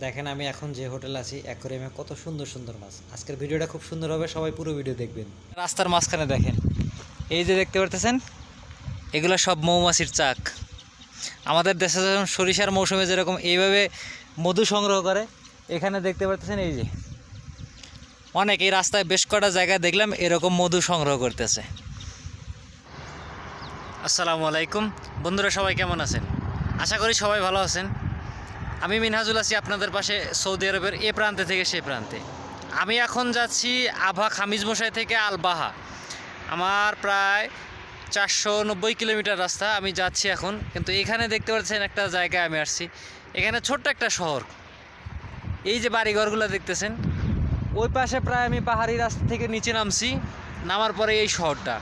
দেখেন আমি এখন যে হোটেল আছি অ্যাকোয়ারিয়ামে কত সুন্দর সুন্দর মাছ। আজকের ভিডিওটা খুব সুন্দর হবে, সবাই পুরো ভিডিও দেখবেন। রাস্তার মাঝখানে দেখেন, এই যে দেখতে পারতেছেন, এগুলো সব মৌমাছির চাক। আমাদের দেশে যখন সরিষার মৌসুমে যেরকম এইভাবে মধু সংগ্রহ করে, এখানে দেখতে পারতেছেন এই যে অনেক, এই রাস্তায় বেশ কটা জায়গায় দেখলাম এরকম মধু সংগ্রহ করতেছে। আসসালামু আলাইকুম বন্ধুরা, সবাই কেমন আছেন? আশা করি সবাই ভালো আছেন। আমি মিনহাজুল আছি আপনাদের পাশে, সৌদি আরবের এ প্রান্তে থেকে সে প্রান্তে। আমি এখন যাচ্ছি আভা খামিজ মশাই থেকে আল বাহা। আমার প্রায় 490 কিলোমিটার রাস্তা আমি যাচ্ছি এখন। কিন্তু এখানে দেখতে পাচ্ছেন একটা জায়গায় আমি আসছি, এখানে ছোট্ট একটা শহর। এই যে বাড়িঘরগুলো দেখতেছেন, ওই পাশে প্রায় আমি পাহাড়ি রাস্তা থেকে নিচে নামছি, নামার পরে এই শহরটা।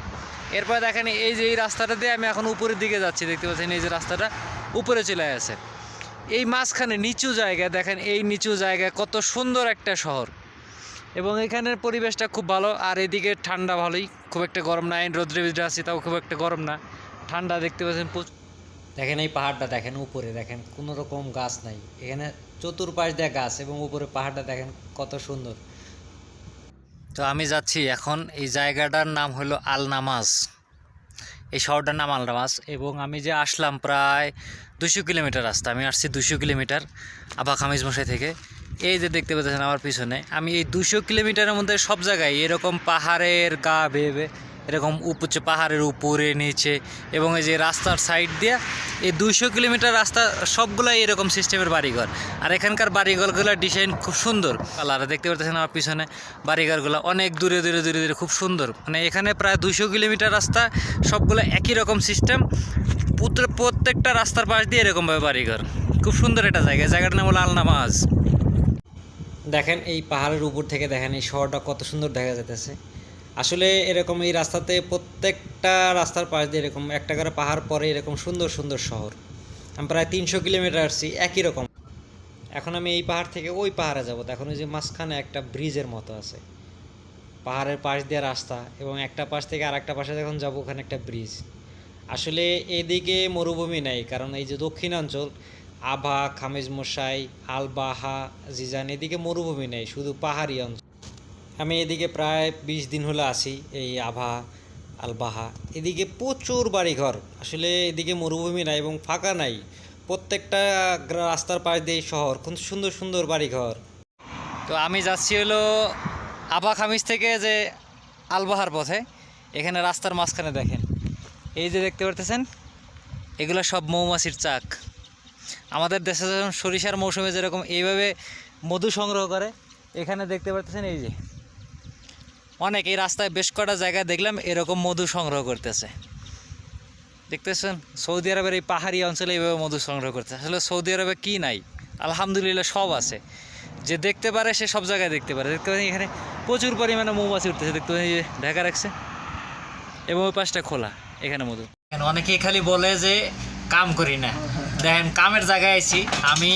এরপরে দেখেন এই যে এই রাস্তাটা দিয়ে আমি এখন উপরের দিকে যাচ্ছি, দেখতে পাচ্ছেন এই যে রাস্তাটা উপরে চলে আসে। এই মাঝখানে নিচু জায়গা, দেখেন এই নিচু জায়গায় কত সুন্দর একটা শহর, এবং এখানের পরিবেশটা খুব ভালো। আর এদিকে ঠান্ডা ভালোই, খুব একটা গরম না। রোদ্রে ভিতরে আছি তাও খুব একটা গরম না, ঠান্ডা। দেখতে পাচ্ছেন দেখেন এই পাহাড়টা দেখেন, উপরে দেখেন কোনো রকম গাছ নাই, এখানে চতুর্পাশ দিয়ে গাছ, এবং উপরে পাহাড়টা দেখেন কত সুন্দর। তো আমি যাচ্ছি এখন, এই জায়গাটার নাম হলো আল নামাজ, এই শহরটার নাম আল নামাজ। এবং আমি যে আসলাম প্রায় 200 কিলোমিটার রাস্তা, আমি আসছি 200 কিলোমিটার আভা খামিজ মশাই থেকে। এই যে দেখতে পাচ্ছেন আমার পিছনে, আমি এই 200 কিলোমিটারের মধ্যে সব জায়গায় এরকম পাহাড়ের গা বেয়ে এরকম পাহাড়ের উপরে নিচে, এবং এই যে রাস্তার সাইড দিয়ে এই 200 কিলোমিটার রাস্তা সবগুলাই এরকম সিস্টেমের বাড়িঘর। আর এখানকার বাড়িঘরগুলোর ডিজাইন খুব সুন্দর কালার। দেখতে পাচ্ছেন আমার পিছনে বাড়িঘরগুলো অনেক দূরে দূরে দূরে দূরে, খুব সুন্দর। মানে এখানে প্রায় 200 কিলোমিটার রাস্তা, সবগুলো একই রকম সিস্টেম, প্রত্যেকটা রাস্তার পাশ দিয়ে এরকমভাবে বাড়িঘর। খুব সুন্দর একটা জায়গা, জায়গাটার নাম হলো আল নামাজ। দেখেন এই পাহাড়ের উপর থেকে দেখেন এই শহরটা কত সুন্দর দেখা যাইতেছে। আসলে এরকম এই রাস্তাতে প্রত্যেকটা রাস্তার পাশ দিয়ে এরকম একটা করে পাহাড় পরে এরকম সুন্দর সুন্দর শহর। আমি প্রায় 300 কিলোমিটার আসছি একই রকম। এখন আমি এই পাহাড় থেকে ওই পাহাড়ে যাবো। এখন ওই যে মাঝখানে একটা ব্রিজের মতো আছে, পাহাড়ের পাশ দিয়ে রাস্তা, এবং একটা পাশ থেকে আর একটা পাশে যখন যাবো ওখানে একটা ব্রিজ। আসলে এদিকে মরুভূমি নাই, কারণ এই যে দক্ষিণাঞ্চল আভা খামিজ মশাই আল বাহা জিজান, এদিকে মরুভূমি নেই, শুধু পাহাড়ি অঞ্চল। আমি এদিকে প্রায় 20 দিন হলো আসি এই আভা আল বাহা। এদিকে প্রচুর বাড়িঘর, আসলে এদিকে মরুভূমি নাই এবং ফাঁকা নাই, প্রত্যেকটা রাস্তার পাশ দিয়ে শহর, খুব সুন্দর সুন্দর বাড়িঘর। তো আমি যাচ্ছি হলো আভা খামিজ থেকে যে আলবাহার পথে। এখানে রাস্তার মাঝখানে দেখেন এই যে দেখতে পারতেছেন, এগুলো সব মৌমাছির চাক। আমাদের দেশে যখন সরিষার মৌসুমে যেরকম এইভাবে মধু সংগ্রহ করে, এখানে দেখতে পারতেছেন এই যে অনেক, এই রাস্তায় বেশ কটা জায়গায় দেখলাম এরকম মধু সংগ্রহ করতেছে। দেখতেছেন সৌদি আরবের এই পাহাড়ি অঞ্চলে এইভাবে মধু সংগ্রহ করতেছে। আসলে সৌদি আরবে কি নাই, আলহামদুলিল্লাহ সব আছে। যে দেখতে পারে সে সব জায়গায় দেখতে পারে। দেখতে পাচ্ছেন এখানে প্রচুর পরিমাণে মৌমাছি উঠতেছে, দেখতে পাচ্ছেন এই যে ঢাকা রাখছে, এবং ওই পাশটা খোলা, এখানে মধু। অনেকেই খালি বলে যে কাম করি না, দেখেন কামের জায়গায় আছি আমি।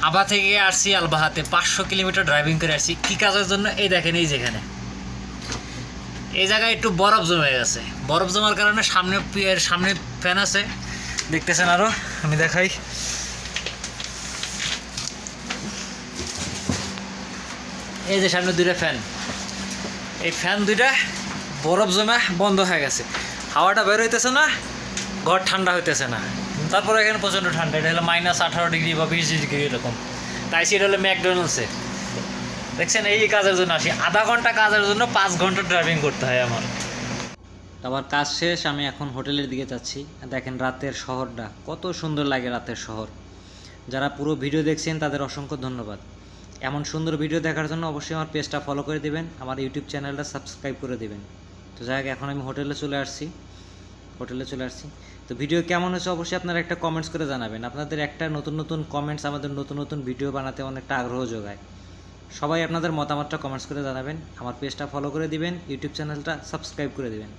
আভা থেকে আসছি আলবাহাতে, 500 কিলোমিটার ড্রাইভিং করে আসছি। কী কাজের জন্য? এই দেখেন এই যেখানে এই জায়গায় একটু বরফ জমে গেছে, বরফ জমার কারণে সামনে ফ্যান আছে, দেখতেছেন। আরও আমি দেখাই, এই যে সামনে 2টা ফ্যান, এই ফ্যান 2টা বরফ জমা বন্ধ হয়ে গেছে, হাওয়াটা বের হইতেছে না, ঘর ঠান্ডা হইতেছে না। তারপরে এখানে প্রচণ্ড ঠান্ডা, এটা হলো -18 ডিগ্রি বা 20 ডিগ্রি এরকম। তাই সেটা হলো ম্যাকডোনাল্ডসে। দেখছেন এই কাজের জন্য আসি, আধা ঘন্টা কাজের জন্য 5 ঘন্টা ড্রাইভিং করতে হয় আমার। আমার কাজ শেষ, আমি এখন হোটেলের দিকে যাচ্ছি। দেখেন রাতের শহরটা কত সুন্দর লাগে, রাতের শহর। যারা পুরো ভিডিও দেখছেন তাদের অসংখ্য ধন্যবাদ। এমন সুন্দর ভিডিও দেখার জন্য অবশ্যই আমার পেজটা ফলো করে দেবেন, আমার ইউটিউব চ্যানেলটা সাবস্ক্রাইব করে দেবেন। তো যাই হোক, এখন আমি হোটেলে চলে আসছি। তো ভিডিও কেমন হয়েছে অবশ্যই আপনারা একটা কমেন্টস করে জানাবেন। আপনাদের একটা নতুন নতুন কমেন্টস আমাদের নতুন নতুন ভিডিও বানাতে অনেকটা আগ্রহ যোগায়। সবাই আপনাদের মতামতটা কমেন্টস করে জানাবেন, আমার পেজটা ফলো করে দিবেন, ইউটিউব চ্যানেলটা সাবস্ক্রাইব করে দিবেন।